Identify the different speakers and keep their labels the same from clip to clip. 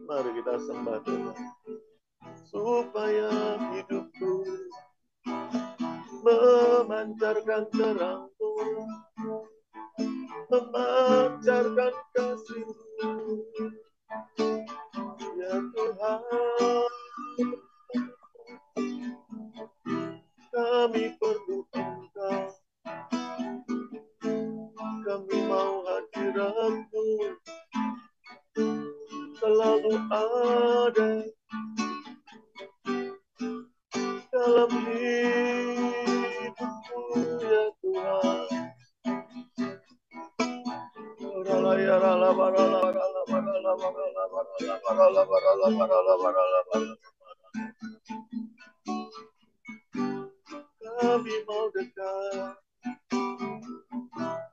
Speaker 1: Mari kita sembah Tuhan. Supaya hidupku memancarkan terang-Mu, memancarkan kasih-Mu. Ya Tuhan, kami perlu Engkau, kami mau hadirat-Mu selalu ada dalam hidupku, ya Tuhan. Kami mau dekat,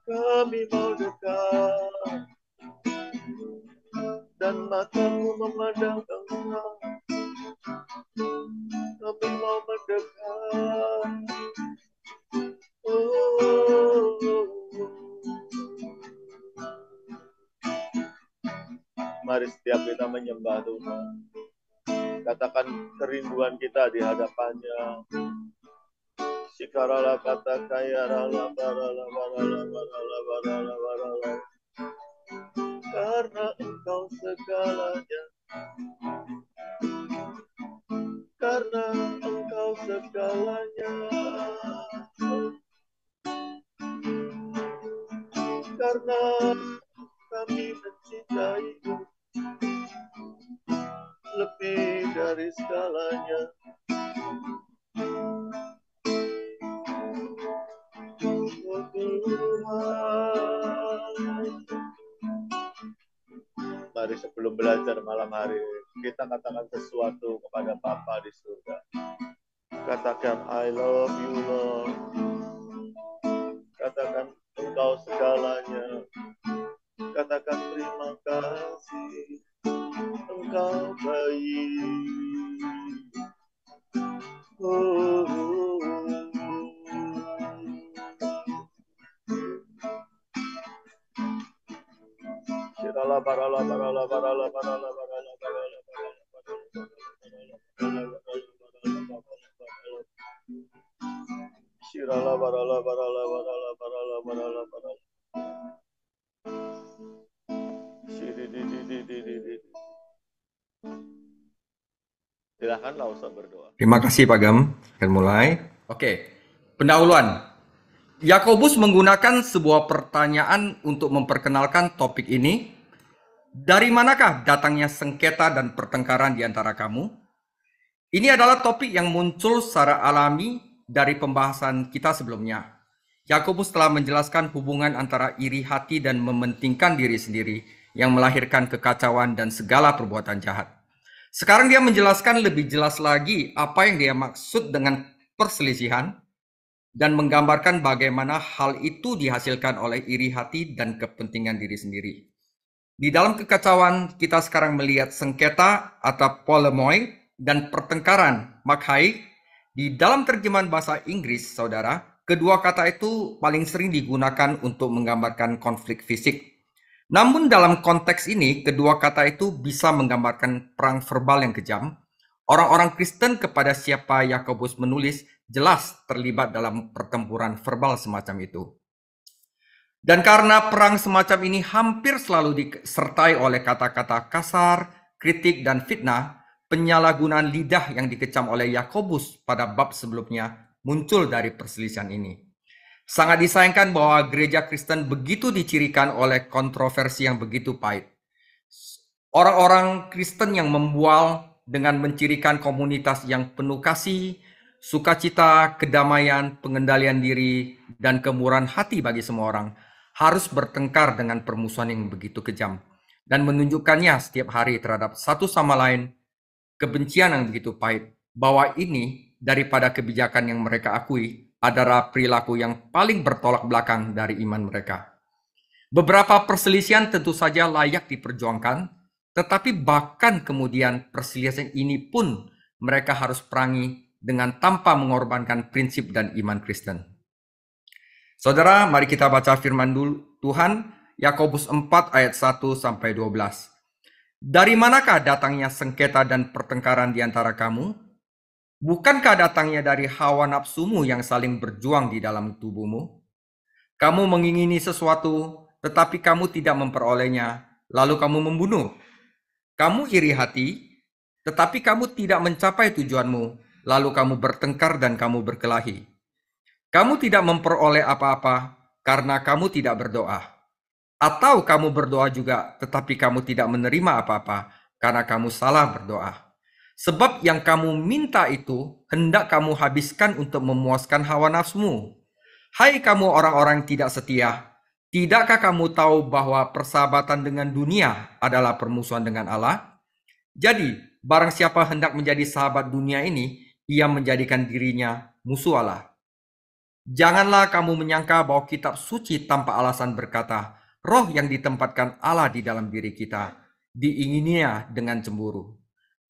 Speaker 1: kami mau dekat, dan mataku memandang Engkau. Kami mau mendekat. Mari setiap kita menyembah Tuhan. Katakan kerinduan kita di hadapannya. Sikarala kata kaya rala barala barala barala barala barala. Karena Engkau segalanya. Karena Engkau segalanya. Karena kami mencintai-Mu lebih dari segalanya. Oh Tuhan. Mari sebelum belajar malam hari, kita katakan sesuatu kepada Bapa di surga. Katakan, I love you, Lord. Katakan, Engkau segalanya. Katakan, terima kasih. Engkau baik. Shirala barala barala barala barala barala barala Shirala barala barala barala barala barala barala. Silakanlah usah berdoa.
Speaker 2: Terima kasih Pak Gam. Akan mulai. Oke. Pendahuluan. Yakobus menggunakan sebuah pertanyaan untuk memperkenalkan topik ini. Dari manakah datangnya sengketa dan pertengkaran di antara kamu? Ini adalah topik yang muncul secara alami dari pembahasan kita sebelumnya. Yakobus telah menjelaskan hubungan antara iri hati dan mementingkan diri sendiri yang melahirkan kekacauan dan segala perbuatan jahat. Sekarang dia menjelaskan lebih jelas lagi apa yang dia maksud dengan perselisihan dan menggambarkan bagaimana hal itu dihasilkan oleh iri hati dan kepentingan diri sendiri. Di dalam kekacauan, kita sekarang melihat sengketa atau polemoi dan pertengkaran, makhai. Di dalam terjemahan bahasa Inggris, saudara, kedua kata itu paling sering digunakan untuk menggambarkan konflik fisik. Namun dalam konteks ini, kedua kata itu bisa menggambarkan perang verbal yang kejam. Orang-orang Kristen kepada siapa Yakobus menulis jelas terlibat dalam pertempuran verbal semacam itu. Dan karena perang semacam ini hampir selalu disertai oleh kata-kata kasar, kritik, dan fitnah, penyalahgunaan lidah yang dikecam oleh Yakobus pada bab sebelumnya muncul dari perselisihan ini. Sangat disayangkan bahwa gereja Kristen begitu dicirikan oleh kontroversi yang begitu pahit. Orang-orang Kristen yang membual dengan mencirikan komunitas yang penuh kasih, sukacita, kedamaian, pengendalian diri, dan kemurahan hati bagi semua orang, harus bertengkar dengan permusuhan yang begitu kejam, dan menunjukkannya setiap hari terhadap satu sama lain, kebencian yang begitu pahit, bahwa ini daripada kebijakan yang mereka akui, adalah perilaku yang paling bertolak belakang dari iman mereka. Beberapa perselisihan tentu saja layak diperjuangkan, tetapi bahkan kemudian perselisihan ini pun mereka harus perangi dengan tanpa mengorbankan prinsip dan iman Kristen. Saudara, mari kita baca firman Tuhan, Yakobus 4 ayat 1 sampai 12. Dari manakah datangnya sengketa dan pertengkaran di antara kamu? Bukankah datangnya dari hawa nafsumu yang saling berjuang di dalam tubuhmu? Kamu mengingini sesuatu, tetapi kamu tidak memperolehnya, lalu kamu membunuh. Kamu iri hati, tetapi kamu tidak mencapai tujuanmu, lalu kamu bertengkar dan kamu berkelahi. Kamu tidak memperoleh apa-apa karena kamu tidak berdoa. Atau kamu berdoa juga, tetapi kamu tidak menerima apa-apa karena kamu salah berdoa. Sebab yang kamu minta itu hendak kamu habiskan untuk memuaskan hawa nafsumu. Hai kamu orang-orang yang tidak setia, tidakkah kamu tahu bahwa persahabatan dengan dunia adalah permusuhan dengan Allah? Jadi, barang siapa hendak menjadi sahabat dunia ini, ia menjadikan dirinya musuh Allah. Janganlah kamu menyangka bahwa kitab suci tanpa alasan berkata, roh yang ditempatkan Allah di dalam diri kita, diingininya dengan cemburu.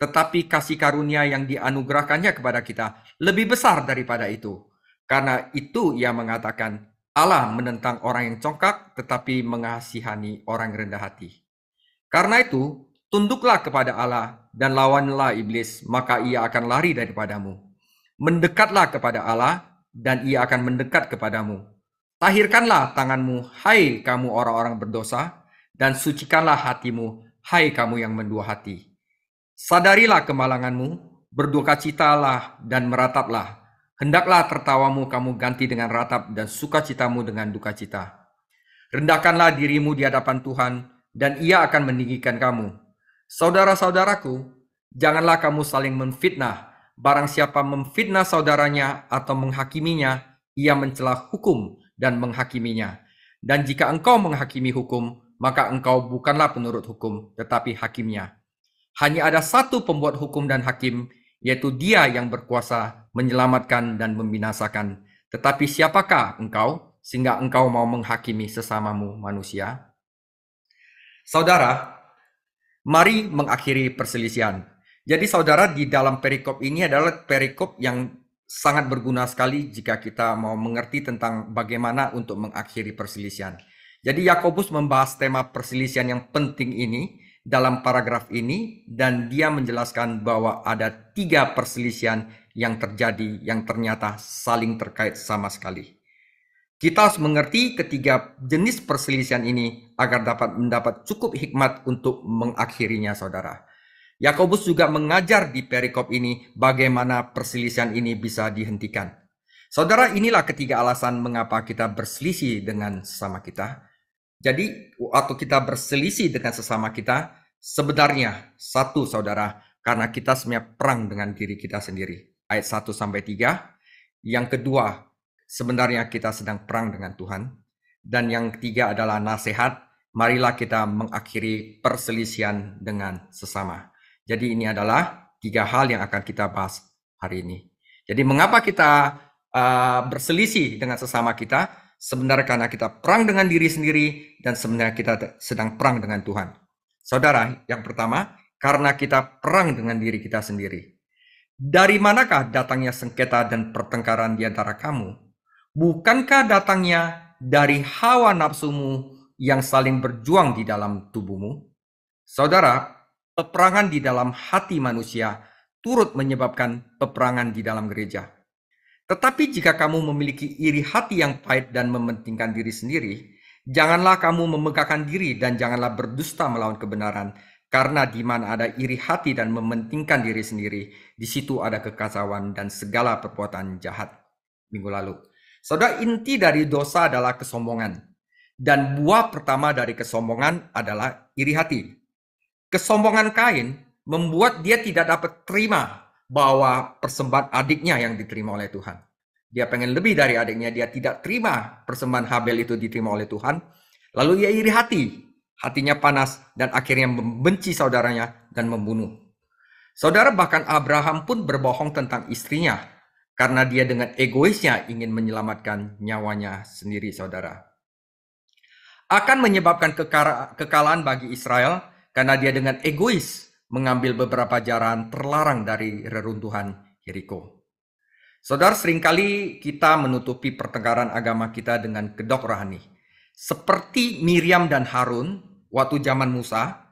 Speaker 2: Tetapi kasih karunia yang dianugerahkannya kepada kita lebih besar daripada itu. Karena itu ia mengatakan, Allah menentang orang yang congkak tetapi mengasihani orang yang rendah hati. Karena itu, tunduklah kepada Allah dan lawanlah iblis, maka ia akan lari daripadamu. Mendekatlah kepada Allah dan ia akan mendekat kepadamu. Tahirkanlah tanganmu, hai kamu orang-orang berdosa, dan sucikanlah hatimu, hai kamu yang mendua hati. Sadarilah kemalanganmu, berdukacitalah dan merataplah. Hendaklah tertawamu kamu ganti dengan ratap dan sukacitamu dengan dukacita. Rendahkanlah dirimu di hadapan Tuhan, dan ia akan meninggikan kamu. Saudara-saudaraku, janganlah kamu saling memfitnah. Barang siapa memfitnah saudaranya atau menghakiminya, ia mencela hukum dan menghakiminya. Dan jika engkau menghakimi hukum, maka engkau bukanlah penurut hukum, tetapi hakimnya. Hanya ada satu pembuat hukum dan hakim, yaitu Dia yang berkuasa menyelamatkan dan membinasakan. Tetapi siapakah engkau, sehingga engkau mau menghakimi sesamamu manusia? Saudara, mari mengakhiri perselisihan. Jadi saudara, di dalam perikop ini adalah perikop yang sangat berguna sekali jika kita mau mengerti tentang bagaimana untuk mengakhiri perselisihan. Jadi Yakobus membahas tema perselisihan yang penting ini dalam paragraf ini, dan dia menjelaskan bahwa ada 3 perselisihan yang terjadi yang ternyata saling terkait sama sekali. Kita harus mengerti ketiga jenis perselisihan ini agar dapat mendapat cukup hikmat untuk mengakhirinya, saudara. Yakobus juga mengajar di perikop ini bagaimana perselisihan ini bisa dihentikan. Saudara, inilah ketiga alasan mengapa kita berselisih dengan sesama kita. Jadi, waktu kita berselisih dengan sesama kita, sebenarnya satu, saudara, karena kita sebenarnya perang dengan diri kita sendiri. Ayat 1-3. Yang kedua, sebenarnya kita sedang perang dengan Tuhan. Dan yang ketiga adalah nasihat. Marilah kita mengakhiri perselisihan dengan sesama. Jadi ini adalah 3 hal yang akan kita bahas hari ini. Jadi mengapa kita berselisih dengan sesama kita? Sebenarnya karena kita perang dengan diri sendiri dan sebenarnya kita sedang perang dengan Tuhan. Saudara, yang pertama, karena kita perang dengan diri kita sendiri. Dari manakah datangnya sengketa dan pertengkaran di antara kamu? Bukankah datangnya dari hawa nafsumu yang saling berjuang di dalam tubuhmu? Saudara, peperangan di dalam hati manusia turut menyebabkan peperangan di dalam gereja. Tetapi jika kamu memiliki iri hati yang pahit dan mementingkan diri sendiri, janganlah kamu memegahkan diri dan janganlah berdusta melawan kebenaran, karena di mana ada iri hati dan mementingkan diri sendiri, di situ ada kekacauan dan segala perbuatan jahat. Minggu lalu, saudara, inti dari dosa adalah kesombongan, dan buah pertama dari kesombongan adalah iri hati. Kesombongan Kain membuat dia tidak dapat terima bahwa persembahan adiknya yang diterima oleh Tuhan. Dia pengen lebih dari adiknya, dia tidak terima persembahan Habel itu diterima oleh Tuhan. Lalu ia iri hati, hatinya panas, dan akhirnya membenci saudaranya dan membunuh. Saudara, bahkan Abraham pun berbohong tentang istrinya, karena dia dengan egoisnya ingin menyelamatkan nyawanya sendiri, saudara. Akan menyebabkan kekalahan bagi Israel, karena dia dengan egois mengambil beberapa jalan terlarang dari reruntuhan Yeriko. Saudara, seringkali kita menutupi pertengkaran agama kita dengan kedok rohani. Seperti Miriam dan Harun waktu zaman Musa,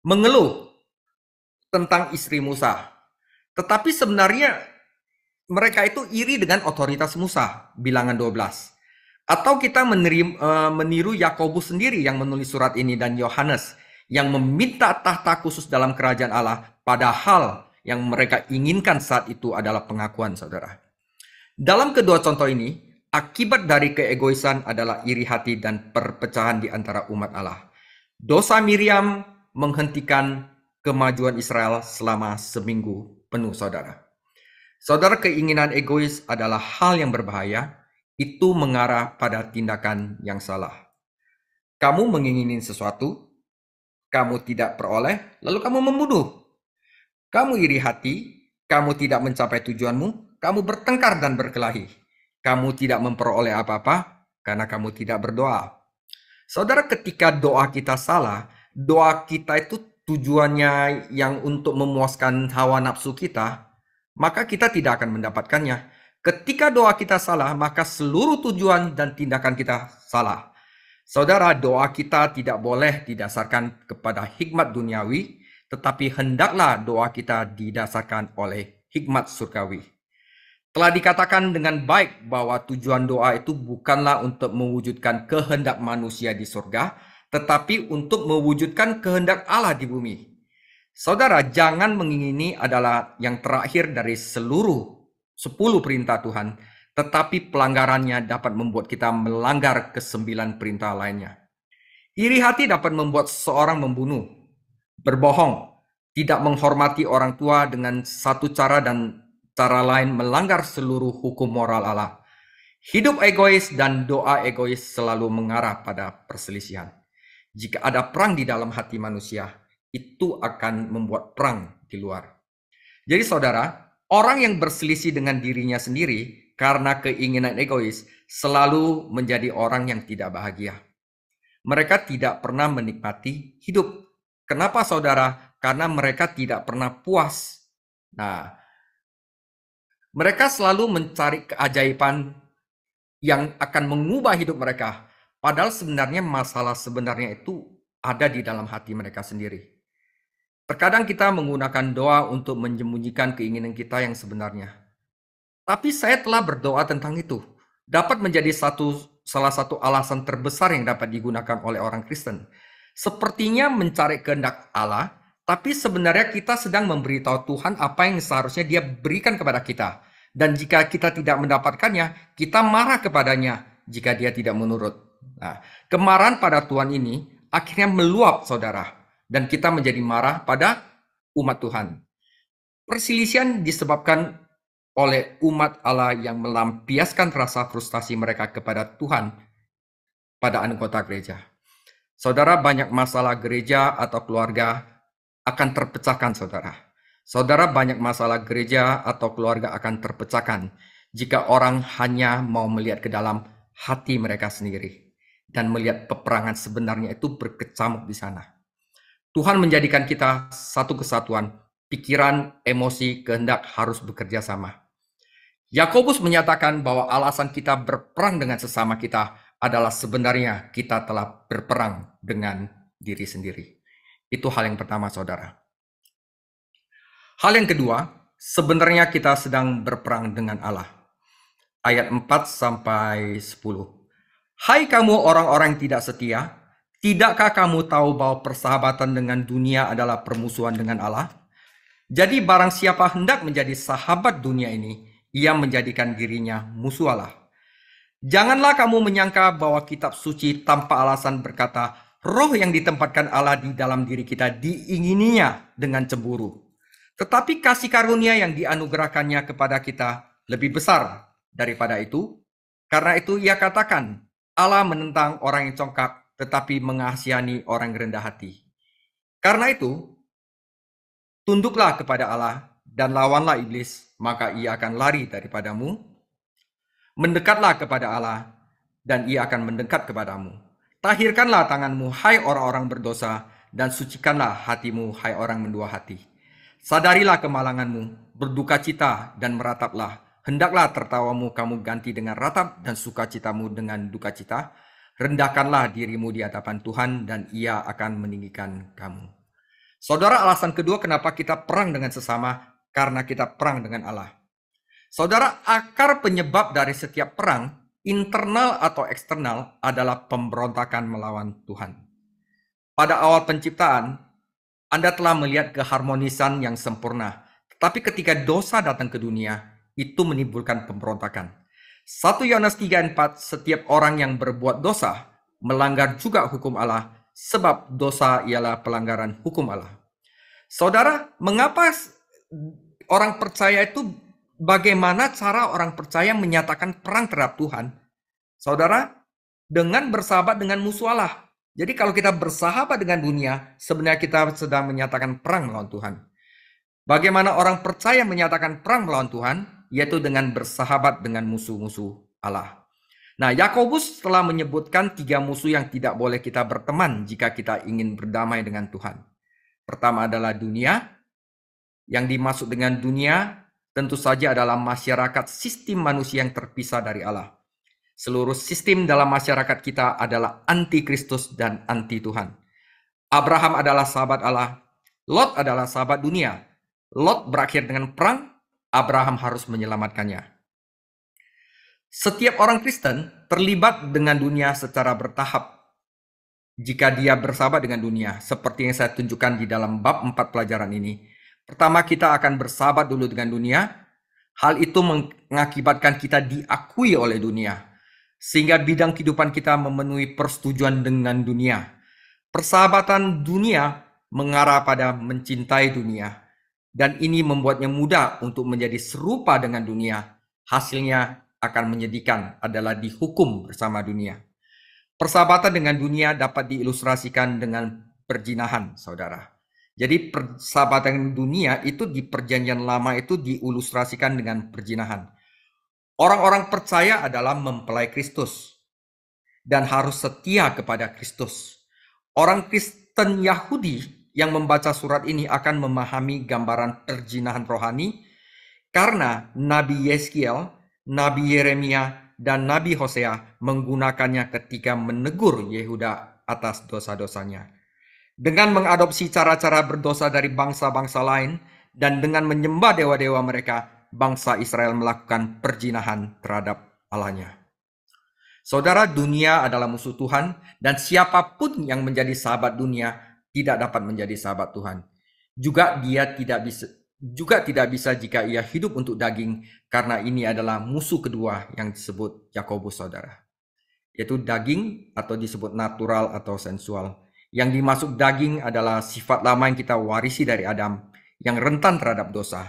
Speaker 2: mengeluh tentang istri Musa. Tetapi sebenarnya mereka itu iri dengan otoritas Musa, Bilangan 12. Atau kita meniru Yakobus sendiri yang menulis surat ini dan Yohanes yang meminta tahta khusus dalam kerajaan Allah, padahal yang mereka inginkan saat itu adalah pengakuan, saudara. Dalam kedua contoh ini, akibat dari keegoisan adalah iri hati dan perpecahan di antara umat Allah. Dosa Miriam menghentikan kemajuan Israel selama seminggu penuh, saudara. Saudara, keinginan egois adalah hal yang berbahaya, itu mengarah pada tindakan yang salah. Kamu mengingini sesuatu, kamu tidak peroleh, lalu kamu membunuh. Kamu iri hati, kamu tidak mencapai tujuanmu, kamu bertengkar dan berkelahi. Kamu tidak memperoleh apa-apa karena kamu tidak berdoa. Saudara, ketika doa kita salah, doa kita itu tujuannya yang untuk memuaskan hawa nafsu kita, maka kita tidak akan mendapatkannya. Ketika doa kita salah, maka seluruh tujuan dan tindakan kita salah. Saudara, doa kita tidak boleh didasarkan kepada hikmat duniawi, tetapi hendaklah doa kita didasarkan oleh hikmat surgawi. Telah dikatakan dengan baik bahwa tujuan doa itu bukanlah untuk mewujudkan kehendak manusia di surga, tetapi untuk mewujudkan kehendak Allah di bumi. Saudara, jangan mengingini adalah yang terakhir dari seluruh 10 perintah Tuhan, tetapi pelanggarannya dapat membuat kita melanggar ke-9 perintah lainnya. Iri hati dapat membuat seseorang membunuh, berbohong, tidak menghormati orang tua dengan satu cara dan cara lain melanggar seluruh hukum moral Allah. Hidup egois dan doa egois selalu mengarah pada perselisihan. Jika ada perang di dalam hati manusia, itu akan membuat perang di luar. Jadi saudara, orang yang berselisih dengan dirinya sendiri karena keinginan egois selalu menjadi orang yang tidak bahagia. Mereka tidak pernah menikmati hidup. Kenapa saudara? Karena mereka tidak pernah puas. Nah, mereka selalu mencari keajaiban yang akan mengubah hidup mereka. Padahal sebenarnya masalah sebenarnya itu ada di dalam hati mereka sendiri. Terkadang kita menggunakan doa untuk menyembunyikan keinginan kita yang sebenarnya. Tapi saya telah berdoa tentang itu. Dapat menjadi salah satu alasan terbesar yang dapat digunakan oleh orang Kristen. Sepertinya mencari kehendak Allah, tapi sebenarnya kita sedang memberitahu Tuhan apa yang seharusnya Dia berikan kepada kita. Dan jika kita tidak mendapatkannya, kita marah kepadanya jika Dia tidak menurut. Nah, kemarahan pada Tuhan ini akhirnya meluap, saudara. Dan kita menjadi marah pada umat Tuhan. Perselisihan disebabkan oleh umat Allah yang melampiaskan rasa frustasi mereka kepada Tuhan pada anggota gereja. Saudara, banyak masalah gereja atau keluarga akan terpecahkan, saudara. Saudara, banyak masalah gereja atau keluarga akan terpecahkan jika orang hanya mau melihat ke dalam hati mereka sendiri dan melihat peperangan sebenarnya itu berkecamuk di sana. Tuhan menjadikan kita satu kesatuan, pikiran, emosi, kehendak harus bekerja sama. Yakobus menyatakan bahwa alasan kita berperang dengan sesama kita adalah sebenarnya kita telah berperang dengan diri sendiri. Itu hal yang pertama, saudara. Hal yang kedua, sebenarnya kita sedang berperang dengan Allah. Ayat 4-10. Hai kamu orang-orang yang tidak setia, tidakkah kamu tahu bahwa persahabatan dengan dunia adalah permusuhan dengan Allah? Jadi barang siapa hendak menjadi sahabat dunia ini, ia menjadikan dirinya musuh Allah. Janganlah kamu menyangka bahwa kitab suci tanpa alasan berkata, roh yang ditempatkan Allah di dalam diri kita diingininya dengan cemburu. Tetapi kasih karunia yang dianugerahkannya kepada kita lebih besar daripada itu. Karena itu ia katakan, Allah menentang orang yang congkak, tetapi mengasihani orang yang rendah hati. Karena itu, tunduklah kepada Allah dan lawanlah iblis, maka ia akan lari daripadamu. Mendekatlah kepada Allah, dan ia akan mendekat kepadamu. Tahirkanlah tanganmu, hai orang-orang berdosa, dan sucikanlah hatimu, hai orang mendua hati. Sadarilah kemalanganmu, berdukacita dan merataplah. Hendaklah tertawamu kamu ganti dengan ratap dan sukacitamu dengan dukacita. Rendahkanlah dirimu di hadapan Tuhan dan ia akan meninggikan kamu. Saudara, alasan kedua kenapa kita perang dengan sesama, karena kita perang dengan Allah. Saudara, akar penyebab dari setiap perang, internal atau eksternal, adalah pemberontakan melawan Tuhan. Pada awal penciptaan, Anda telah melihat keharmonisan yang sempurna. Tetapi ketika dosa datang ke dunia, itu menimbulkan pemberontakan. 1 Yohanes 3:4, setiap orang yang berbuat dosa melanggar juga hukum Allah, sebab dosa ialah pelanggaran hukum Allah. Saudara, mengapa orang percaya itu, bagaimana cara orang percaya menyatakan perang terhadap Tuhan? Saudara, dengan bersahabat dengan musuh Allah. Jadi kalau kita bersahabat dengan dunia, sebenarnya kita sedang menyatakan perang melawan Tuhan. Bagaimana orang percaya menyatakan perang melawan Tuhan? Yaitu dengan bersahabat dengan musuh-musuh Allah. Nah, Yakobus telah menyebutkan 3 musuh yang tidak boleh kita berteman jika kita ingin berdamai dengan Tuhan. Pertama adalah dunia. Yang dimaksud dengan dunia tentu saja adalah masyarakat sistem manusia yang terpisah dari Allah. Seluruh sistem dalam masyarakat kita adalah anti Kristus dan anti Tuhan. Abraham adalah sahabat Allah. Lot adalah sahabat dunia. Lot berakhir dengan perang. Abraham harus menyelamatkannya. Setiap orang Kristen terlibat dengan dunia secara bertahap. Jika dia bersahabat dengan dunia, seperti yang saya tunjukkan di dalam bab 4 pelajaran ini. Pertama, kita akan bersahabat dulu dengan dunia. Hal itu mengakibatkan kita diakui oleh dunia, sehingga bidang kehidupan kita memenuhi persetujuan dengan dunia. Persahabatan dunia mengarah pada mencintai dunia, dan ini membuatnya mudah untuk menjadi serupa dengan dunia. Hasilnya akan menyedihkan, adalah dihukum bersama dunia. Persahabatan dengan dunia dapat diilustrasikan dengan perzinahan, saudara. Jadi persahabatan dunia itu di perjanjian lama itu diilustrasikan dengan perzinahan. Orang-orang percaya adalah mempelai Kristus dan harus setia kepada Kristus. Orang Kristen Yahudi yang membaca surat ini akan memahami gambaran perzinahan rohani karena Nabi Yeskiel, Nabi Yeremia, dan Nabi Hosea menggunakannya ketika menegur Yehuda atas dosa-dosanya. Dengan mengadopsi cara-cara berdosa dari bangsa-bangsa lain dan dengan menyembah dewa-dewa mereka, bangsa Israel melakukan perzinahan terhadap Allahnya. Saudara, dunia adalah musuh Tuhan dan siapapun yang menjadi sahabat dunia tidak dapat menjadi sahabat Tuhan. Juga tidak bisa jika ia hidup untuk daging, karena ini adalah musuh kedua yang disebut Yakobus, saudara. Yaitu daging atau disebut natural atau sensual. Yang dimaksud daging adalah sifat lama yang kita warisi dari Adam, yang rentan terhadap dosa.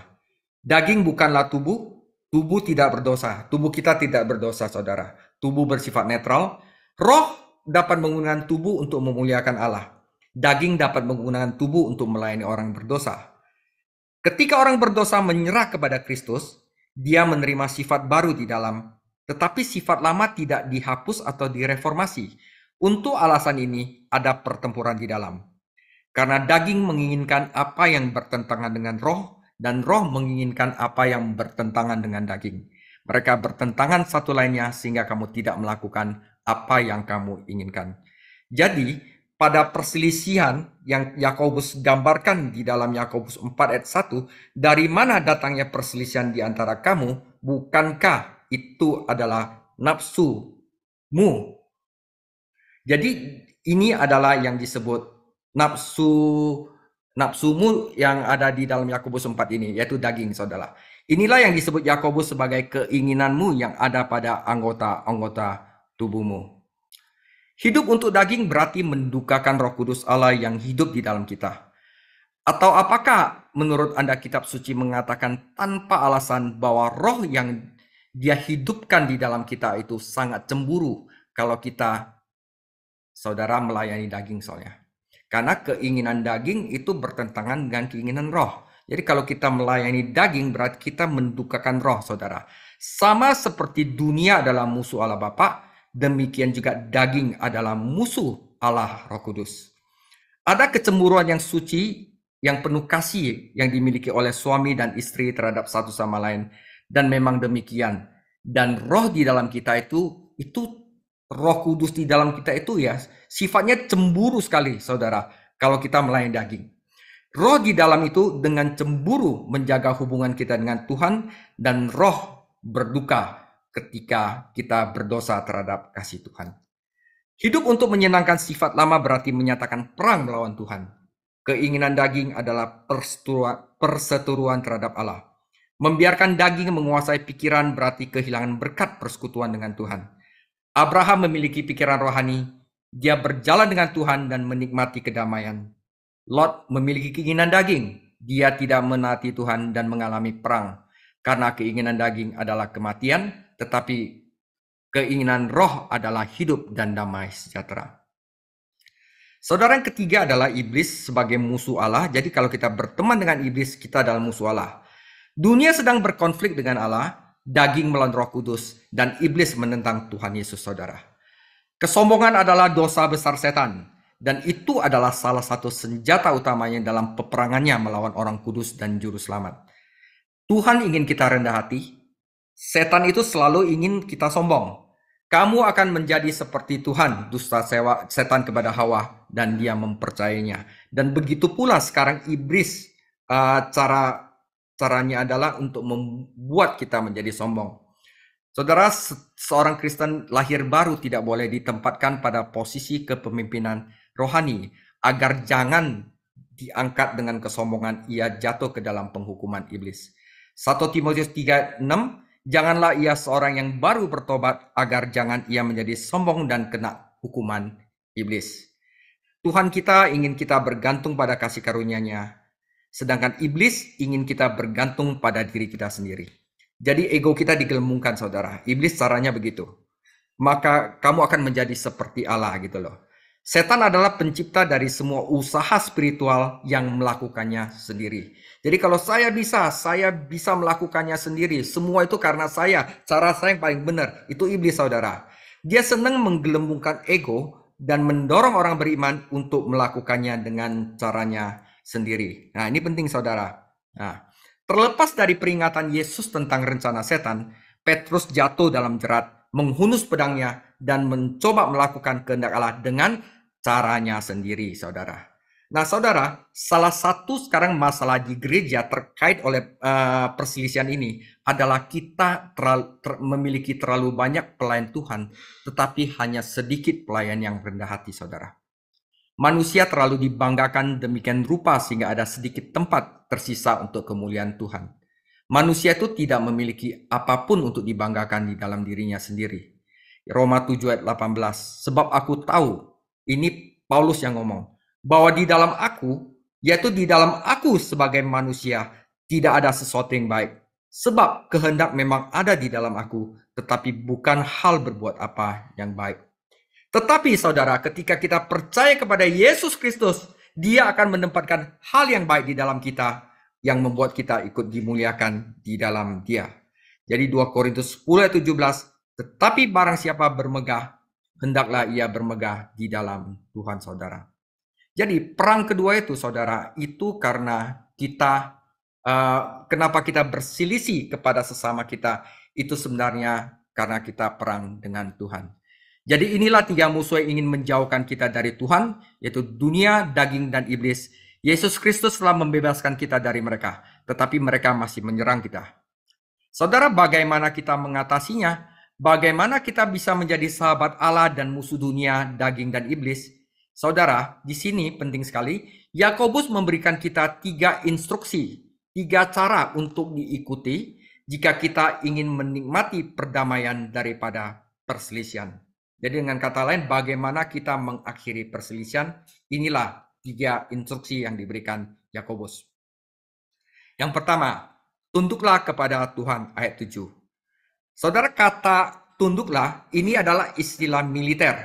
Speaker 2: Daging bukanlah tubuh, tubuh tidak berdosa. Tubuh kita tidak berdosa, saudara. Tubuh bersifat netral. Roh dapat menggunakan tubuh untuk memuliakan Allah. Daging dapat menggunakan tubuh untuk melayani orang berdosa. Ketika orang berdosa menyerah kepada Kristus, dia menerima sifat baru di dalam, tetapi sifat lama tidak dihapus atau direformasi. Untuk alasan ini, ada pertempuran di dalam. Karena daging menginginkan apa yang bertentangan dengan roh, dan roh menginginkan apa yang bertentangan dengan daging. Mereka bertentangan satu lainnya sehingga kamu tidak melakukan apa yang kamu inginkan. Jadi, pada perselisihan yang Yakobus gambarkan di dalam Yakobus 4 ayat 1, dari mana datangnya perselisihan di antara kamu? Bukankah itu adalah nafsumu? Jadi ini adalah yang disebut nafsumu yang ada di dalam Yakobus 4 ini, yaitu daging, saudara. Inilah yang disebut Yakobus sebagai keinginanmu yang ada pada anggota-anggota tubuhmu. Hidup untuk daging berarti mendukakan Roh Kudus Allah yang hidup di dalam kita. Atau apakah menurut Anda kitab suci mengatakan tanpa alasan bahwa roh yang dia hidupkan di dalam kita itu sangat cemburu kalau kita, saudara, melayani daging soalnya. Karena keinginan daging itu bertentangan dengan keinginan roh. Jadi kalau kita melayani daging berarti kita mendukakan roh, saudara. Sama seperti dunia adalah musuh Allah Bapa, demikian juga daging adalah musuh Allah Roh Kudus. Ada kecemburuan yang suci, yang penuh kasih yang dimiliki oleh suami dan istri terhadap satu sama lain. Dan memang demikian. Dan roh di dalam kita itu Roh Kudus di dalam kita itu ya sifatnya cemburu sekali, saudara, kalau kita melayani daging. Roh di dalam itu dengan cemburu menjaga hubungan kita dengan Tuhan, dan roh berduka ketika kita berdosa terhadap kasih Tuhan. Hidup untuk menyenangkan sifat lama berarti menyatakan perang melawan Tuhan. Keinginan daging adalah perseteruan terhadap Allah. Membiarkan daging menguasai pikiran berarti kehilangan berkat persekutuan dengan Tuhan. Abraham memiliki pikiran rohani, dia berjalan dengan Tuhan dan menikmati kedamaian. Lot memiliki keinginan daging, dia tidak menaati Tuhan dan mengalami perang. Karena keinginan daging adalah kematian, tetapi keinginan roh adalah hidup dan damai sejahtera. Saudara, yang ketiga adalah iblis sebagai musuh Allah. Jadi kalau kita berteman dengan iblis, kita adalah musuh Allah. Dunia sedang berkonflik dengan Allah, daging melawan Roh Kudus, dan iblis menentang Tuhan Yesus, saudara. Kesombongan adalah dosa besar setan, dan itu adalah salah satu senjata utamanya dalam peperangannya melawan orang kudus dan juru selamat. Tuhan ingin kita rendah hati, setan itu selalu ingin kita sombong. Kamu akan menjadi seperti Tuhan, dusta setan kepada Hawa, dan dia mempercayainya. Dan begitu pula sekarang iblis, caranya adalah untuk membuat kita menjadi sombong. Saudara, seorang Kristen lahir baru tidak boleh ditempatkan pada posisi kepemimpinan rohani, agar jangan diangkat dengan kesombongan ia jatuh ke dalam penghukuman iblis. 1 Timotius 3:6, janganlah ia seorang yang baru bertobat, agar jangan ia menjadi sombong dan kena hukuman iblis. Tuhan kita ingin kita bergantung pada kasih karunia-Nya, sedangkan iblis ingin kita bergantung pada diri kita sendiri. Jadi ego kita digelembungkan, saudara. Iblis caranya begitu. Maka kamu akan menjadi seperti Allah gitu loh. Setan adalah pencipta dari semua usaha spiritual yang melakukannya sendiri. Jadi kalau saya bisa melakukannya sendiri. Semua itu karena cara saya yang paling benar. Itu iblis, saudara. Dia senang menggelembungkan ego dan mendorong orang beriman untuk melakukannya dengan caranya sendiri. Nah, ini penting, saudara. Nah, terlepas dari peringatan Yesus tentang rencana setan, Petrus jatuh dalam jerat, menghunus pedangnya, dan mencoba melakukan kehendak Allah dengan caranya sendiri, saudara. Nah, saudara, salah satu sekarang masalah di gereja terkait oleh perselisihan ini adalah kita memiliki terlalu banyak pelayan Tuhan, tetapi hanya sedikit pelayan yang rendah hati, saudara. Manusia terlalu dibanggakan demikian rupa sehingga ada sedikit tempat tersisa untuk kemuliaan Tuhan. Manusia itu tidak memiliki apapun untuk dibanggakan di dalam dirinya sendiri. Roma 7 ayat 18. Sebab aku tahu, ini Paulus yang ngomong, bahwa di dalam aku, yaitu di dalam aku sebagai manusia, tidak ada sesuatu yang baik. Sebab kehendak memang ada di dalam aku, tetapi bukan hal berbuat apa yang baik. Tetapi saudara, ketika kita percaya kepada Yesus Kristus, Dia akan menempatkan hal yang baik di dalam kita, yang membuat kita ikut dimuliakan di dalam Dia. Jadi 2 Korintus 10 ayat 17, tetapi barang siapa bermegah, hendaklah ia bermegah di dalam Tuhan, saudara. Jadi perang kedua itu, saudara, itu karena kita, kenapa kita berselisih kepada sesama kita, itu sebenarnya karena kita perang dengan Tuhan. Jadi inilah tiga musuh yang ingin menjauhkan kita dari Tuhan, yaitu dunia, daging, dan iblis. Yesus Kristus telah membebaskan kita dari mereka, tetapi mereka masih menyerang kita. Saudara, bagaimana kita mengatasinya? Bagaimana kita bisa menjadi sahabat Allah dan musuh dunia, daging, dan iblis? Saudara, di sini penting sekali, Yakobus memberikan kita 3 instruksi, 3 cara untuk diikuti jika kita ingin menikmati perdamaian daripada perselisihan. Jadi dengan kata lain, bagaimana kita mengakhiri perselisihan, inilah 3 instruksi yang diberikan Yakobus. Yang pertama, tunduklah kepada Tuhan, ayat 7. Saudara, kata tunduklah ini adalah istilah militer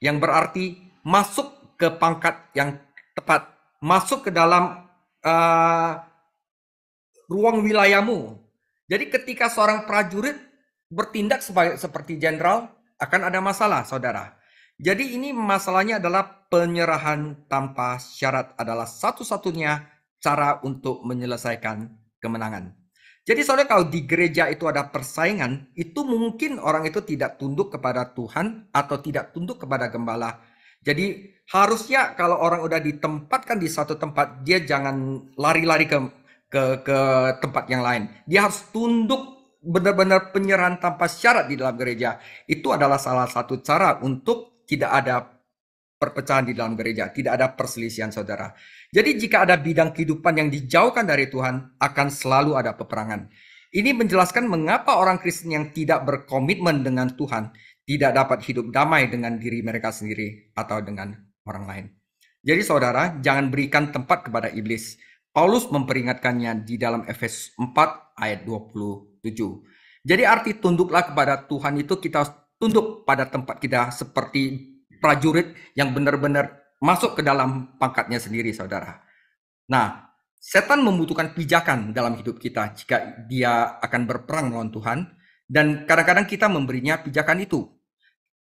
Speaker 2: yang berarti masuk ke pangkat yang tepat, masuk ke dalam ruang wilayahmu. Jadi ketika seorang prajurit bertindak seperti jenderal, akan ada masalah, saudara. Jadi ini masalahnya adalah penyerahan tanpa syarat adalah satu-satunya cara untuk menyelesaikan kemenangan. Jadi saudara, kalau di gereja itu ada persaingan, itu mungkin orang itu tidak tunduk kepada Tuhan atau tidak tunduk kepada gembala. Jadi Harusnya kalau orang udah ditempatkan di satu tempat, dia jangan lari-lari ke tempat yang lain. Dia harus tunduk, benar-benar penyerahan tanpa syarat di dalam gereja. Itu adalah salah satu cara untuk tidak ada perpecahan di dalam gereja, tidak ada perselisihan, saudara. Jadi jika ada bidang kehidupan yang dijauhkan dari Tuhan, akan selalu ada peperangan. Ini menjelaskan mengapa orang Kristen yang tidak berkomitmen dengan Tuhan tidak dapat hidup damai dengan diri mereka sendiri atau dengan orang lain. Jadi saudara, jangan berikan tempat kepada iblis. Paulus memperingatkannya di dalam Efesus 4 ayat 27. Jadi arti tunduklah kepada Tuhan itu kita tunduk pada tempat kita seperti prajurit yang benar-benar masuk ke dalam pangkatnya sendiri, saudara. Nah, setan membutuhkan pijakan dalam hidup kita jika dia akan berperang melawan Tuhan, dan kadang-kadang kita memberinya pijakan itu.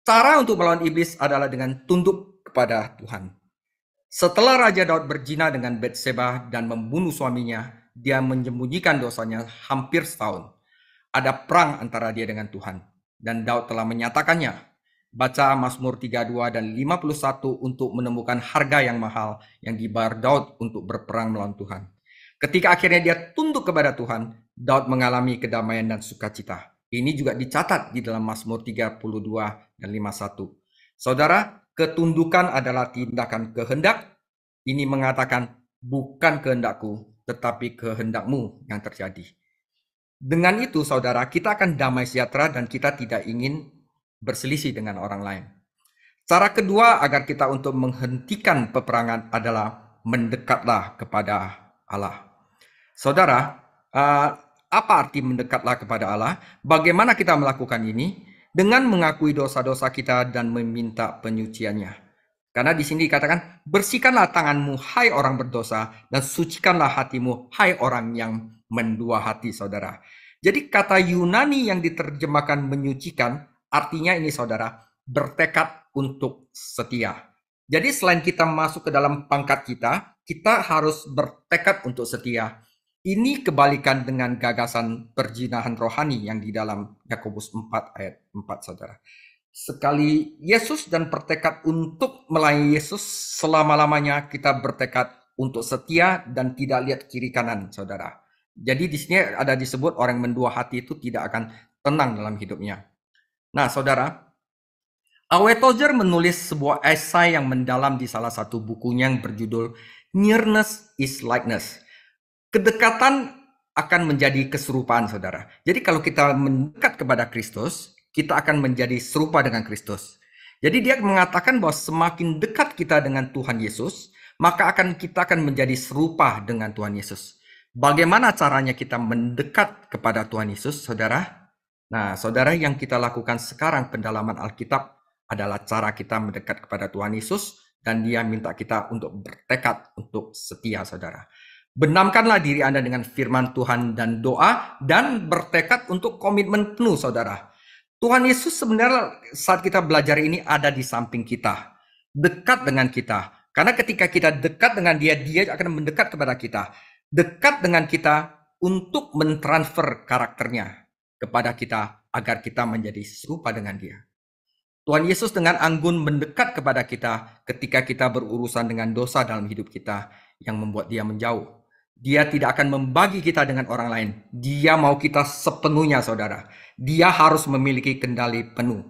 Speaker 2: Cara untuk melawan iblis adalah dengan tunduk kepada Tuhan. Setelah Raja Daud berzina dengan Batseba dan membunuh suaminya, dia menyembunyikan dosanya hampir setahun. Ada perang antara dia dengan Tuhan, dan Daud telah menyatakannya. Baca Mazmur 32 dan 51 untuk menemukan harga yang mahal yang dibayar Daud untuk berperang melawan Tuhan. Ketika akhirnya dia tunduk kepada Tuhan, Daud mengalami kedamaian dan sukacita. Ini juga dicatat di dalam Mazmur 32 dan 51. Saudara, ketundukan adalah tindakan kehendak. Ini mengatakan, bukan kehendakku, tetapi kehendakmu yang terjadi. Dengan itu, saudara, kita akan damai sejahtera dan kita tidak ingin berselisih dengan orang lain. Cara kedua agar kita untuk menghentikan peperangan adalah mendekatlah kepada Allah. Saudara, apa arti mendekatlah kepada Allah? Bagaimana kita melakukan ini? Dengan mengakui dosa-dosa kita dan meminta penyuciannya. Karena di sini dikatakan, bersihkanlah tanganmu, hai orang berdosa, dan sucikanlah hatimu, hai orang yang mendua hati, saudara. Jadi kata Yunani yang diterjemahkan menyucikan, artinya ini, saudara, bertekad untuk setia. Jadi selain kita masuk ke dalam pangkat kita harus bertekad untuk setia. Ini kebalikan dengan gagasan perzinahan rohani yang di dalam Yakobus 4 ayat 4, saudara. Sekali Yesus dan bertekad untuk melayani Yesus, selama-lamanya kita bertekad untuk setia dan tidak lihat kiri kanan, saudara. Jadi di sini ada disebut orang mendua hati itu tidak akan tenang dalam hidupnya. Nah, saudara, A.W. Tozer menulis sebuah esai yang mendalam di salah satu bukunya yang berjudul Nearness is Likeness. Kedekatan akan menjadi keserupaan, saudara. Jadi kalau kita mendekat kepada Kristus, kita akan menjadi serupa dengan Kristus. Jadi dia mengatakan bahwa semakin dekat kita dengan Tuhan Yesus, maka kita akan menjadi serupa dengan Tuhan Yesus. Bagaimana caranya kita mendekat kepada Tuhan Yesus, saudara? Nah, saudara, yang kita lakukan sekarang pendalaman Alkitab adalah cara kita mendekat kepada Tuhan Yesus, dan dia minta kita untuk bertekad untuk setia, saudara. Benamkanlah diri Anda dengan firman Tuhan dan doa, dan bertekad untuk komitmen penuh, saudara. Tuhan Yesus sebenarnya saat kita belajar ini ada di samping kita, dekat dengan kita. Karena ketika kita dekat dengan dia, dia akan mendekat kepada kita. Dekat dengan kita untuk mentransfer karakternya kepada kita agar kita menjadi serupa dengan dia. Tuhan Yesus dengan anggun mendekat kepada kita ketika kita berurusan dengan dosa dalam hidup kita yang membuat dia menjauh. Dia tidak akan membagi kita dengan orang lain. Dia mau kita sepenuhnya, saudara. Dia harus memiliki kendali penuh.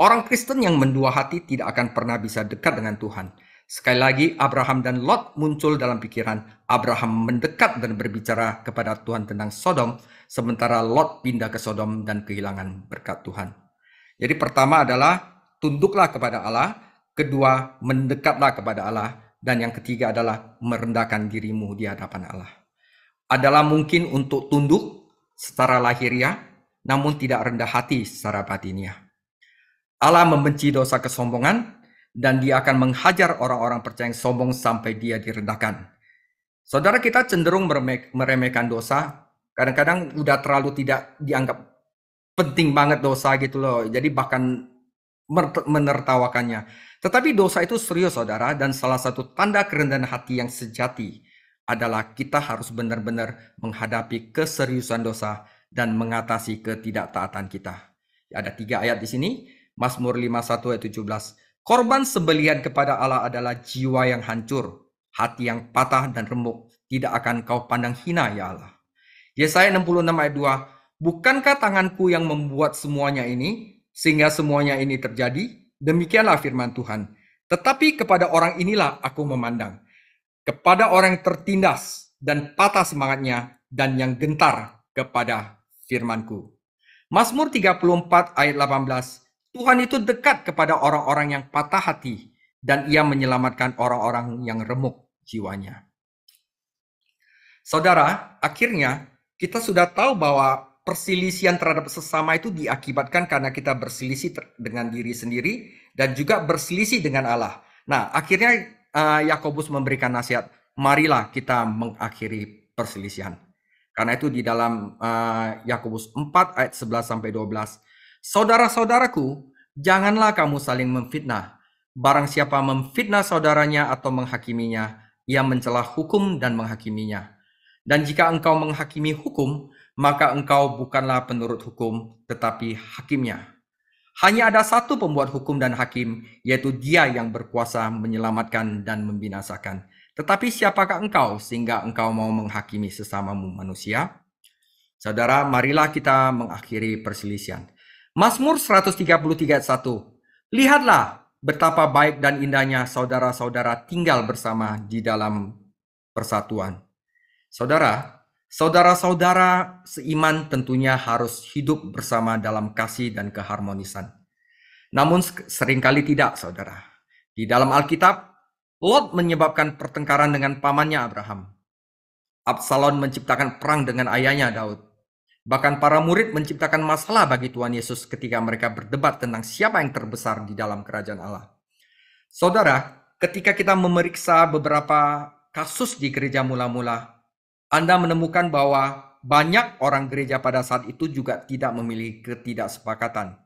Speaker 2: Orang Kristen yang mendua hati tidak akan pernah bisa dekat dengan Tuhan. Sekali lagi, Abraham dan Lot muncul dalam pikiran. Abraham mendekat dan berbicara kepada Tuhan tentang Sodom, sementara Lot pindah ke Sodom dan kehilangan berkat Tuhan. Jadi pertama adalah tunduklah kepada Allah. Kedua, mendekatlah kepada Allah. Dan yang ketiga adalah merendahkan dirimu di hadapan Allah. Adalah mungkin untuk tunduk secara lahiriah, namun tidak rendah hati secara batiniah. Allah membenci dosa kesombongan, dan dia akan menghajar orang-orang percaya yang sombong sampai dia direndahkan. Saudara, kita cenderung meremehkan dosa. Kadang-kadang udah terlalu tidak dianggap penting banget dosa gitu loh. Jadi bahkan menertawakannya. Tetapi dosa itu serius, saudara, dan salah satu tanda kerendahan hati yang sejati adalah kita harus benar-benar menghadapi keseriusan dosa dan mengatasi ketidaktaatan kita. Ada 3 ayat di sini, Mazmur 51 ayat 17. Korban sembelihan kepada Allah adalah jiwa yang hancur, hati yang patah dan remuk. Tidak akan kau pandang hina, ya Allah. Yesaya 66 ayat 2, bukankah tanganku yang membuat semuanya ini, sehingga semuanya ini terjadi? Demikianlah firman Tuhan. Tetapi kepada orang inilah aku memandang, kepada orang yang tertindas dan patah semangatnya, dan yang gentar kepada firmanku. Mazmur 34 ayat 18, Tuhan itu dekat kepada orang-orang yang patah hati, dan ia menyelamatkan orang-orang yang remuk jiwanya. Saudara, akhirnya kita sudah tahu bahwa perselisihan terhadap sesama itu diakibatkan karena kita berselisih dengan diri sendiri dan juga berselisih dengan Allah. Nah, akhirnya Yakobus memberikan nasihat, marilah kita mengakhiri perselisihan. Karena itu di dalam Yakobus 4 ayat 11-12, saudara-saudaraku, janganlah kamu saling memfitnah. Barang siapa memfitnah saudaranya atau menghakiminya, ia mencela hukum dan menghakiminya. Dan jika engkau menghakimi hukum, maka engkau bukanlah penurut hukum, tetapi hakimnya. Hanya ada satu pembuat hukum dan hakim, yaitu Dia yang berkuasa menyelamatkan dan membinasakan. Tetapi siapakah engkau sehingga engkau mau menghakimi sesamamu manusia? Saudara, marilah kita mengakhiri perselisihan. Mazmur 133 ayat 1. Lihatlah betapa baik dan indahnya saudara-saudara tinggal bersama di dalam persatuan. Saudara-saudara seiman tentunya harus hidup bersama dalam kasih dan keharmonisan. Namun seringkali tidak, saudara. Di dalam Alkitab, Lot menyebabkan pertengkaran dengan pamannya Abraham. Absalom menciptakan perang dengan ayahnya Daud. Bahkan para murid menciptakan masalah bagi Tuhan Yesus ketika mereka berdebat tentang siapa yang terbesar di dalam kerajaan Allah. Saudara, ketika kita memeriksa beberapa kasus di gereja mula-mula, Anda menemukan bahwa banyak orang gereja pada saat itu juga tidak memiliki ketidaksepakatan.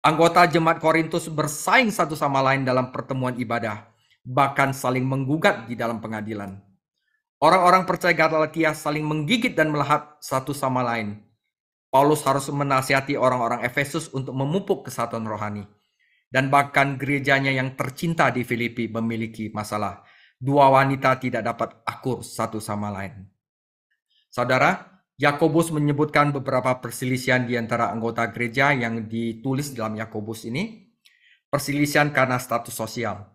Speaker 2: Anggota jemaat Korintus bersaing satu sama lain dalam pertemuan ibadah, bahkan saling menggugat di dalam pengadilan. Orang-orang percaya Galatia saling menggigit dan melahap satu sama lain. Paulus harus menasihati orang-orang Efesus untuk memupuk kesatuan rohani. Dan bahkan gerejanya yang tercinta di Filipi memiliki masalah. Dua wanita tidak dapat akur satu sama lain. Saudara, Yakobus menyebutkan beberapa perselisihan di antara anggota gereja yang ditulis dalam Yakobus ini. Perselisihan karena status sosial.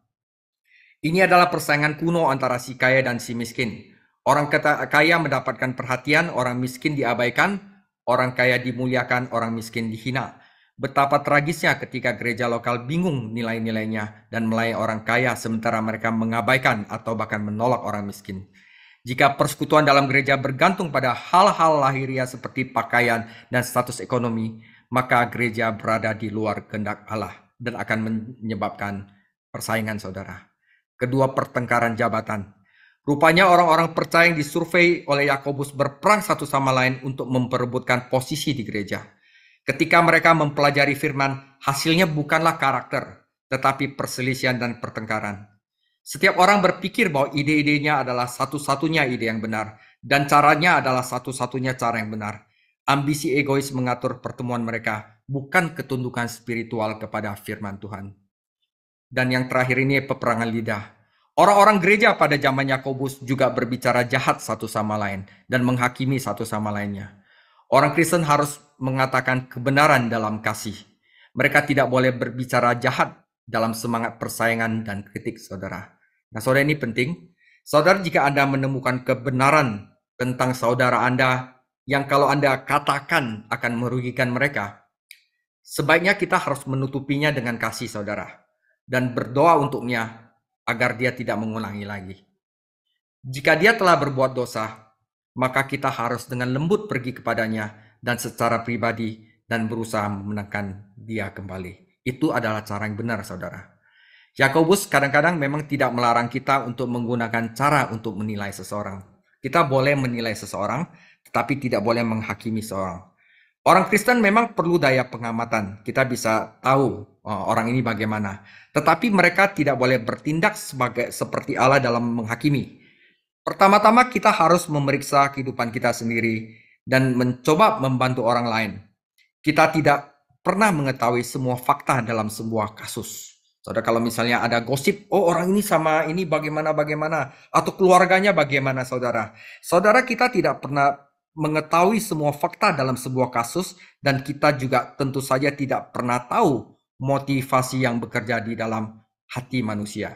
Speaker 2: Ini adalah persaingan kuno antara si kaya dan si miskin. Orang kaya mendapatkan perhatian, orang miskin diabaikan, orang kaya dimuliakan, orang miskin dihina. Betapa tragisnya ketika gereja lokal bingung nilai-nilainya dan melayani orang kaya sementara mereka mengabaikan atau bahkan menolak orang miskin. Jika persekutuan dalam gereja bergantung pada hal-hal lahiriah seperti pakaian dan status ekonomi, maka gereja berada di luar kehendak Allah dan akan menyebabkan persaingan, saudara. Kedua, pertengkaran jabatan. Rupanya orang-orang percaya yang disurvei oleh Yakobus berperang satu sama lain untuk memperebutkan posisi di gereja. Ketika mereka mempelajari firman, hasilnya bukanlah karakter, tetapi perselisihan dan pertengkaran. Setiap orang berpikir bahwa ide-idenya adalah satu-satunya ide yang benar, dan caranya adalah satu-satunya cara yang benar. Ambisi egois mengatur pertemuan mereka, bukan ketundukan spiritual kepada firman Tuhan. Dan yang terakhir ini peperangan lidah. Orang-orang gereja pada zaman Yakobus juga berbicara jahat satu sama lain dan menghakimi satu sama lainnya. Orang Kristen harus mengatakan kebenaran dalam kasih. Mereka tidak boleh berbicara jahat dalam semangat persaingan dan kritik, saudara. Nah, saudara, ini penting. Saudara, jika Anda menemukan kebenaran tentang saudara Anda yang kalau Anda katakan akan merugikan mereka, sebaiknya kita harus menutupinya dengan kasih, saudara, dan berdoa untuknya agar dia tidak mengulangi lagi. Jika dia telah berbuat dosa, maka kita harus dengan lembut pergi kepadanya dan secara pribadi dan berusaha memenangkan dia kembali. Itu adalah cara yang benar, saudara. Yakobus kadang-kadang memang tidak melarang kita untuk menggunakan cara untuk menilai seseorang. Kita boleh menilai seseorang, tetapi tidak boleh menghakimi seseorang. Orang Kristen memang perlu daya pengamatan. Kita bisa tahu orang ini bagaimana. Tetapi mereka tidak boleh bertindak seperti Allah dalam menghakimi. Pertama-tama kita harus memeriksa kehidupan kita sendiri dan mencoba membantu orang lain. Kita tidak pernah mengetahui semua fakta dalam sebuah kasus. Saudara, kalau misalnya ada gosip, oh orang ini sama ini bagaimana, atau keluarganya bagaimana, saudara. Saudara, kita tidak pernah mengetahui semua fakta dalam sebuah kasus, dan kita juga tentu saja tidak pernah tahu motivasi yang bekerja di dalam hati manusia.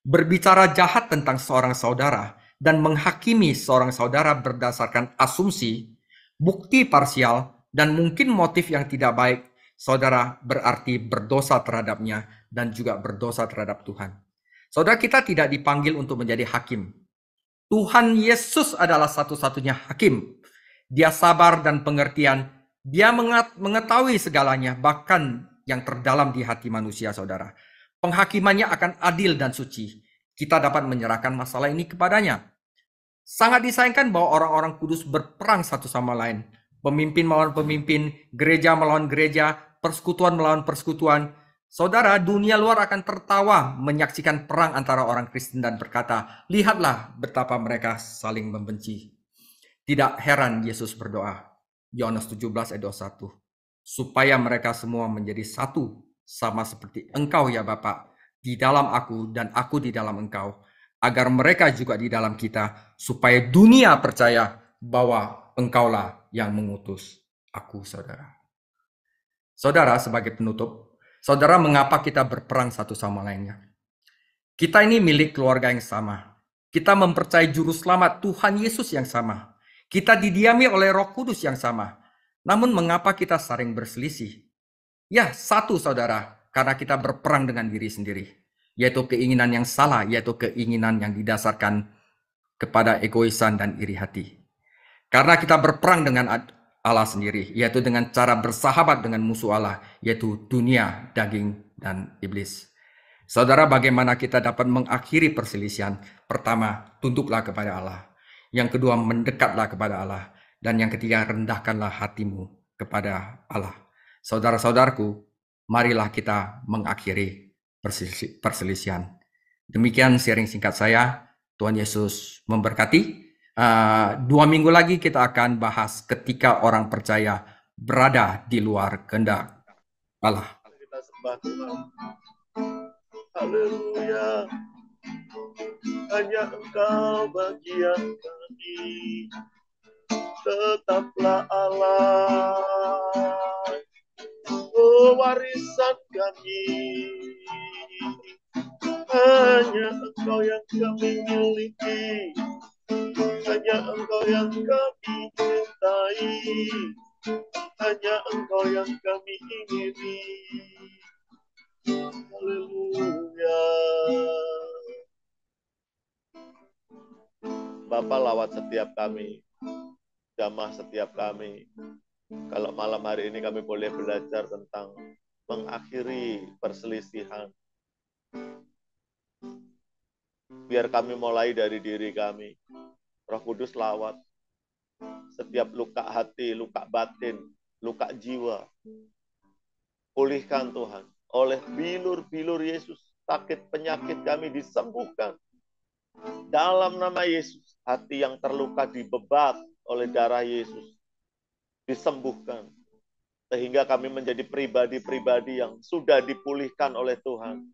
Speaker 2: Berbicara jahat tentang seorang saudara dan menghakimi seorang saudara berdasarkan asumsi, bukti parsial, dan mungkin motif yang tidak baik, saudara berarti berdosa terhadapnya dan juga berdosa terhadap Tuhan. Saudara, kita tidak dipanggil untuk menjadi hakim. Tuhan Yesus adalah satu-satunya hakim. Dia sabar dan pengertian. Dia mengetahui segalanya, bahkan yang terdalam di hati manusia, saudara. Penghakimannya akan adil dan suci. Kita dapat menyerahkan masalah ini kepadanya. Sangat disayangkan bahwa orang-orang kudus berperang satu sama lain. Pemimpin melawan pemimpin, gereja melawan gereja, persekutuan melawan persekutuan. Saudara, dunia luar akan tertawa menyaksikan perang antara orang Kristen dan berkata, lihatlah betapa mereka saling membenci. Tidak heran Yesus berdoa, Yohanes 17 ayat 21, supaya mereka semua menjadi satu, sama seperti Engkau ya Bapa, di dalam aku dan aku di dalam Engkau, agar mereka juga di dalam kita, supaya dunia percaya bahwa Engkaulah yang mengutus aku, saudara. Saudara, sebagai penutup, saudara, mengapa kita berperang satu sama lainnya? Kita ini milik keluarga yang sama. Kita mempercayai juru selamat Tuhan Yesus yang sama. Kita didiami oleh Roh Kudus yang sama. Namun mengapa kita saling berselisih? Ya, satu saudara, karena kita berperang dengan diri sendiri, yaitu keinginan yang salah, yaitu keinginan yang didasarkan kepada egoisan dan iri hati. Karena kita berperang dengan Allah sendiri, yaitu dengan cara bersahabat dengan musuh Allah, yaitu dunia, daging, dan iblis. Saudara, bagaimana kita dapat mengakhiri perselisihan? Pertama, tunduklah kepada Allah. Yang kedua, mendekatlah kepada Allah. Dan yang ketiga, rendahkanlah hatimu kepada Allah. Saudara-saudaraku, marilah kita mengakhiri perselisihan. Demikian sharing singkat saya. Tuhan Yesus memberkati. 2 minggu lagi kita akan bahas ketika orang percaya berada di luar kehendak Allah.
Speaker 1: Kita sembah Tuhan. Haleluya. Hanya Engkau bagian kami. Tetaplah Allah. Oh, warisan kami. Hanya Engkau yang kami miliki. Hanya Engkau yang kami cintai. Hanya Engkau yang kami ingini. Haleluya. Bapa, lawat setiap kami, jamah setiap kami. Kalau malam hari ini kami boleh belajar tentang mengakhiri perselisihan. Biar kami mulai dari diri kami. Roh Kudus lawat setiap luka hati, luka batin, luka jiwa. Pulihkan Tuhan. Oleh bilur-bilur Yesus, sakit penyakit kami disembuhkan. Dalam nama Yesus, hati yang terluka dibebat oleh darah Yesus disembuhkan. Sehingga kami menjadi pribadi-pribadi yang sudah dipulihkan oleh Tuhan.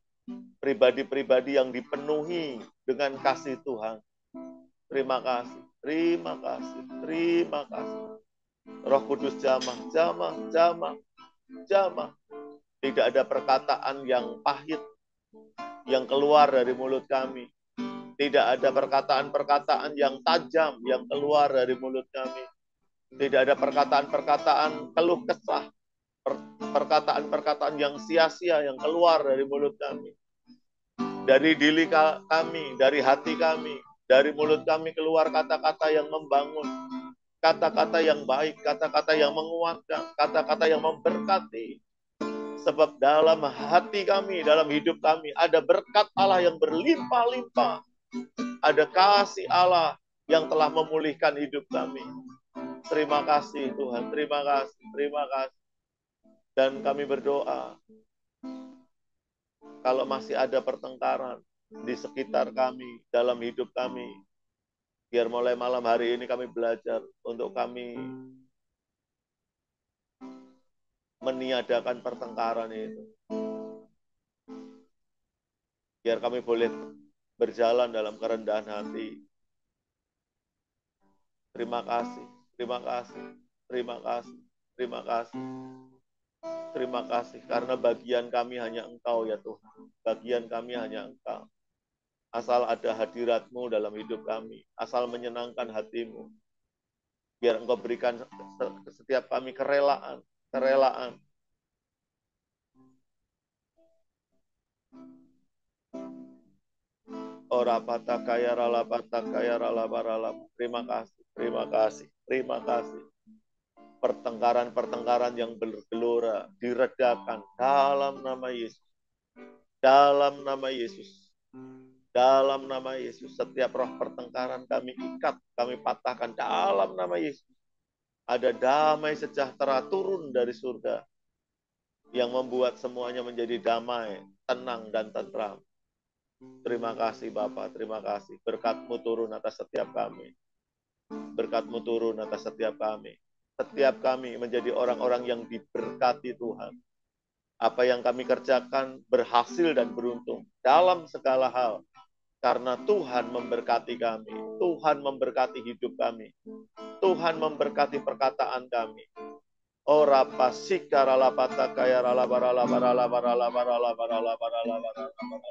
Speaker 1: Pribadi-pribadi yang dipenuhi dengan kasih Tuhan. Terima kasih, terima kasih, terima kasih. Roh Kudus jamah, jamah, jamah, jamah. Tidak ada perkataan yang pahit yang keluar dari mulut kami. Tidak ada perkataan-perkataan yang tajam yang keluar dari mulut kami. Tidak ada perkataan-perkataan keluh kesah. Perkataan-perkataan yang sia-sia yang keluar dari mulut kami. Dari diri kami, dari hati kami, dari mulut kami keluar kata-kata yang membangun. Kata-kata yang baik, kata-kata yang menguatkan, kata-kata yang memberkati. Sebab dalam hati kami, dalam hidup kami, ada berkat Allah yang berlimpah-limpah. Ada kasih Allah yang telah memulihkan hidup kami. Terima kasih Tuhan, terima kasih, terima kasih. Dan kami berdoa, kalau masih ada pertengkaran di sekitar kami, dalam hidup kami, biar mulai malam hari ini kami belajar untuk kami meniadakan pertengkaran itu. Biar kami boleh berjalan dalam kerendahan hati. Terima kasih, terima kasih, terima kasih, terima kasih. Terima kasih, karena bagian kami hanya Engkau ya Tuhan. Bagian kami hanya Engkau. Asal ada hadirat-Mu dalam hidup kami. Asal menyenangkan hati-Mu. Biar Engkau berikan setiap kami kerelaan. Kerelaan. Ora patakaya rala patakaya rala barala. Terima kasih, terima kasih, terima kasih. Pertengkaran-pertengkaran yang bergelora diredakan dalam nama Yesus. Dalam nama Yesus. Dalam nama Yesus. Setiap roh pertengkaran kami ikat, kami patahkan dalam nama Yesus. Ada damai sejahtera turun dari surga yang membuat semuanya menjadi damai, tenang, dan tentram. Terima kasih Bapak, terima kasih. Berkat-Mu turun atas setiap kami. Berkat-Mu turun atas setiap kami. Setiap kami menjadi orang-orang yang diberkati Tuhan. Apa yang kami kerjakan berhasil dan beruntung dalam segala hal. Karena Tuhan memberkati kami. Tuhan memberkati hidup kami. Tuhan memberkati perkataan kami. Ora pasika rala patakaya rala barala barala barala barala barala barala barala.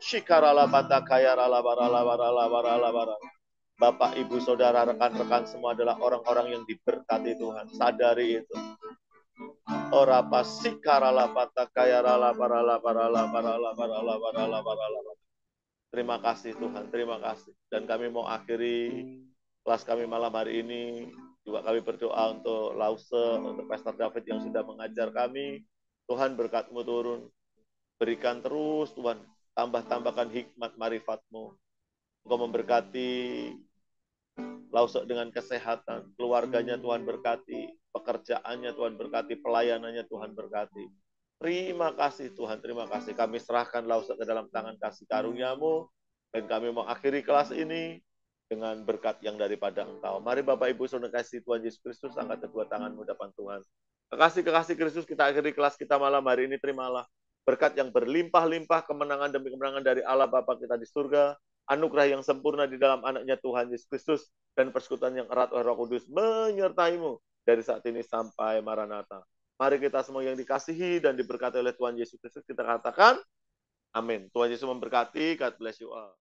Speaker 1: Shikarala patakaya rala barala barala barala barala. Bapak, Ibu, Saudara, rekan-rekan semua adalah orang-orang yang diberkati Tuhan. Sadari itu. Ora pasika rala patakaya rala barala barala barala barala barala barala. Terima kasih Tuhan, terima kasih. Dan kami mau akhiri kelas kami malam hari ini. Juga kami berdoa untuk Lause, untuk Pastor David yang sudah mengajar kami. Tuhan berkat-Mu turun. Berikan terus Tuhan, tambah-tambahkan hikmat marifat-Mu. Engkau memberkati Lause dengan kesehatan. Keluarganya Tuhan berkati. Pekerjaannya Tuhan berkati. Pelayanannya Tuhan berkati. Terima kasih Tuhan, terima kasih. Kami serahkan Lause ke dalam tangan kasih karunia-Mu. Dan kami mau akhiri kelas ini dengan berkat yang daripada Engkau. Mari Bapak Ibu Saudara kasih Tuhan Yesus Kristus, angkat kedua tanganmu depan Tuhan. Kekasih-kekasih Kristus, kita akhiri kelas kita malam hari ini. Terimalah berkat yang berlimpah-limpah, kemenangan demi kemenangan dari Allah Bapa kita di surga, anugerah yang sempurna di dalam anaknya Tuhan Yesus Kristus, dan persekutuan yang erat oleh Roh Kudus menyertai-Mu dari saat ini sampai Maranatha. Mari kita semua yang dikasihi dan diberkati oleh Tuhan Yesus Kristus, kita katakan, amin. Tuhan Yesus memberkati. God bless you all.